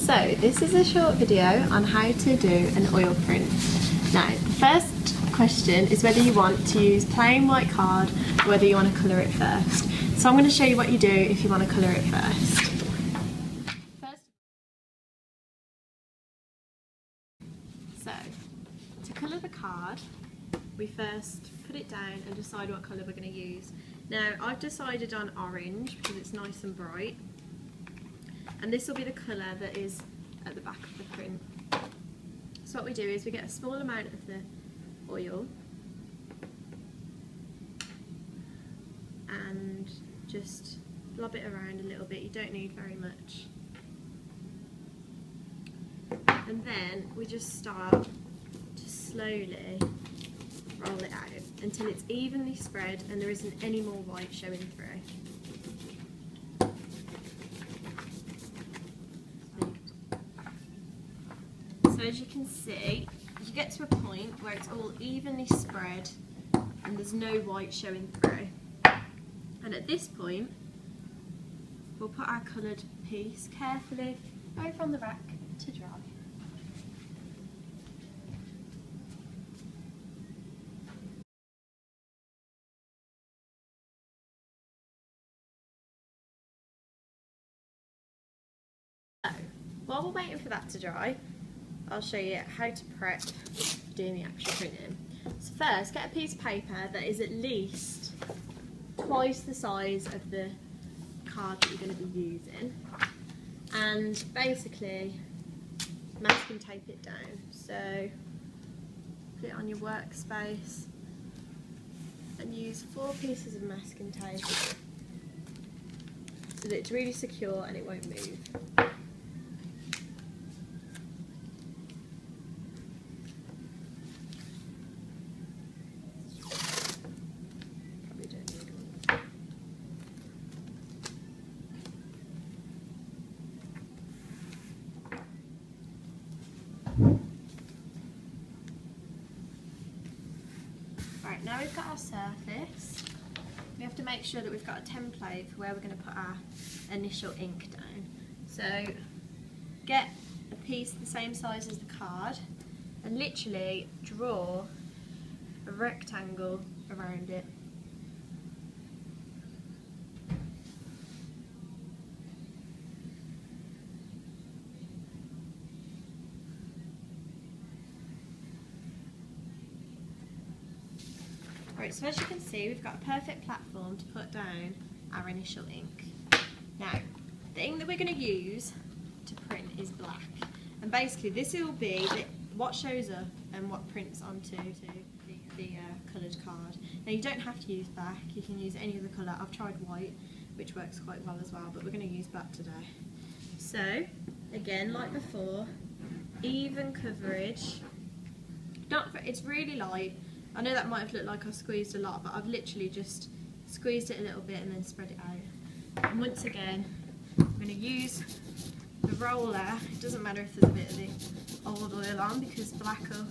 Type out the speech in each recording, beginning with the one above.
So this is a short video on how to do an oil print. Now the first question is whether you want to use plain white card or whether you want to colour it first. So I'm going to show you what you do if you want to colour it first. So to colour the card, we first put it down and decide what colour we're going to use. Now I've decided on orange because it's nice and bright, and this will be the colour that is at the back of the print. So what we do is we get a small amount of the oil and just blob it around a little bit. You don't need very much. And then we just start to slowly roll it out until it's evenly spread and there isn't any more white showing through. So as you can see, you get to a point where it's all evenly spread and there's no white showing through. And at this point, we'll put our coloured piece carefully over on the rack to dry. So, while we're waiting for that to dry, I'll show you how to prep doing the actual printing. So first, get a piece of paper that is at least twice the size of the card that you're going to be using, and basically masking tape it down. So put it on your workspace and use 4 pieces of masking tape so that it's really secure and it won't move. Right, now we've got our surface, we have to make sure that we've got a template for where we're going to put our initial ink down. So get a piece the same size as the card and literally draw a rectangle around it. Right, so as you can see, we've got a perfect platform to put down our initial ink. Now, the ink that we're going to use to print is black, and basically this will be what shows up and what prints onto the coloured card. Now you don't have to use black, you can use any other colour. I've tried white, which works quite well as well, but we're going to use black today. So, again, like before, even coverage. It's really light. I know that might have looked like I squeezed a lot, but I've literally just squeezed it a little bit and then spread it out. And once again, I'm going to use the roller. It doesn't matter if there's a bit of the old oil on because black will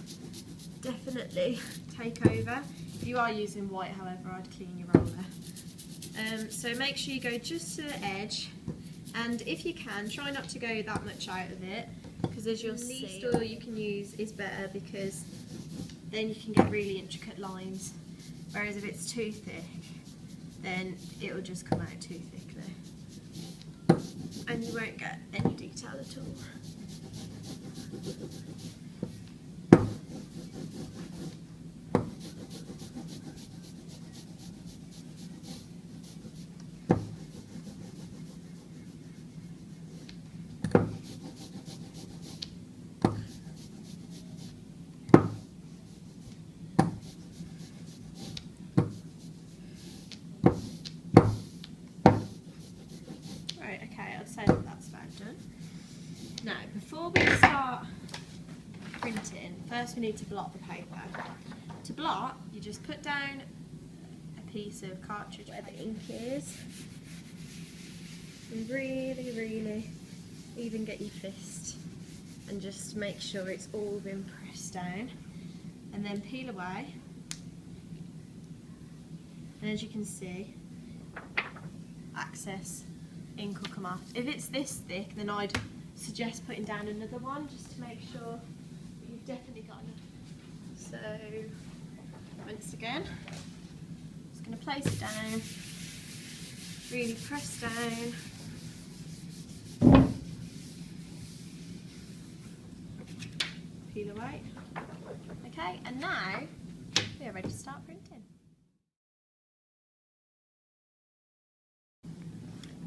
definitely take over. If you are using white, however, I'd clean your roller. So make sure you go just to the edge, and if you can, try not to go that much out of it, because as you'll see, the least oil you can use is better because then you can get really intricate lines, whereas if it's too thick, then it will just come out too thickly and you won't get any detail at all. That's about done. Now, before we start printing, first we need to blot the paper. To blot, you just put down a piece of cartridge where the ink is, and really even get your fist and just make sure it's all been pressed down, and then peel away. And as you can see, excess ink will come off. If it's this thick, then I'd suggest putting down another one just to make sure that you've definitely got enough. So once again, just going to place it down, really press down. Peel away. Okay, and now we are ready to start printing.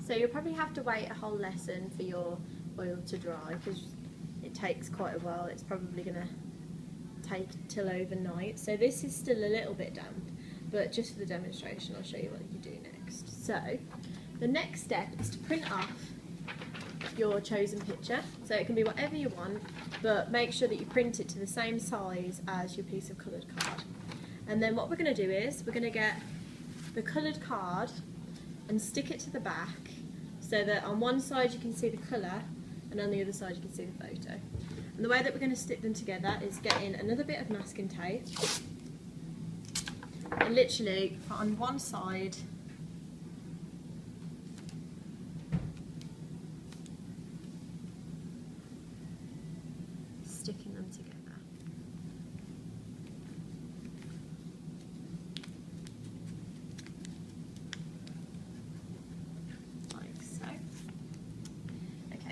So you'll probably have to wait a whole lesson for your oil to dry because it takes quite a while. It's probably going to take till overnight. So this is still a little bit damp, but just for the demonstration I'll show you what you do next. So the next step is to print off your chosen picture. So it can be whatever you want, but make sure that you print it to the same size as your piece of coloured card. And then what we're going to do is we're going to get the coloured card and stick it to the back so that on one side you can see the colour and on the other side you can see the photo. And the way that we're going to stick them together is getting another bit of masking tape and literally on one side sticking them together.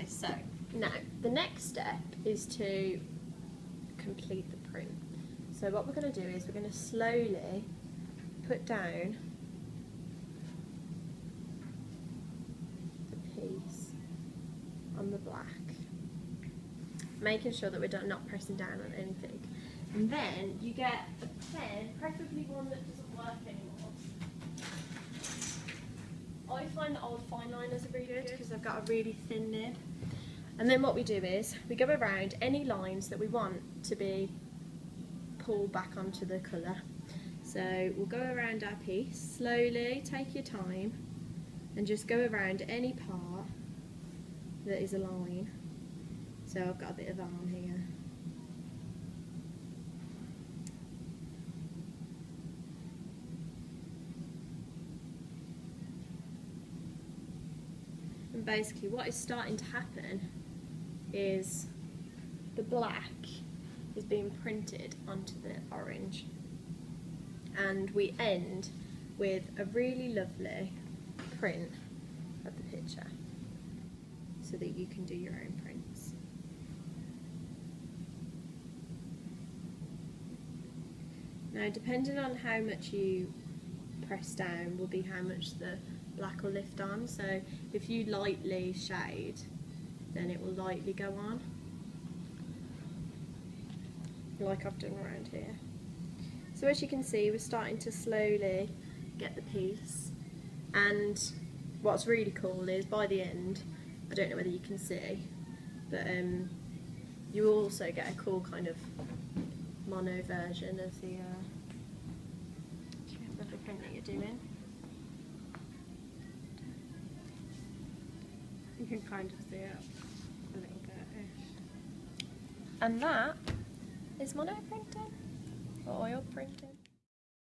So now the next step is to complete the print. So what we're going to do is we're going to slowly put down the piece on the black, making sure that we're not pressing down on anything. And then you get a pen, preferably one that doesn't work anymore. I find the old fine liners are really good because they've got a really thin nib. And then what we do is we go around any lines that we want to be pulled back onto the colour. So we'll go around our piece, slowly, take your time, and just go around any part that is a line. So I've got a bit of arm here. And basically what is starting to happen is the black is being printed onto the orange, and we end with a really lovely print of the picture so that you can do your own prints. Now depending on how much you press down will be how much the black will lift on, so if you lightly shade then it will lightly go on, like I've done around here. So as you can see, we're starting to slowly get the piece, and what's really cool is by the end, I don't know whether you can see, but you also get a cool kind of mono version of the print that you're doing. You can kind of see it a little bit-ish. And that is mono printing, or oil printing.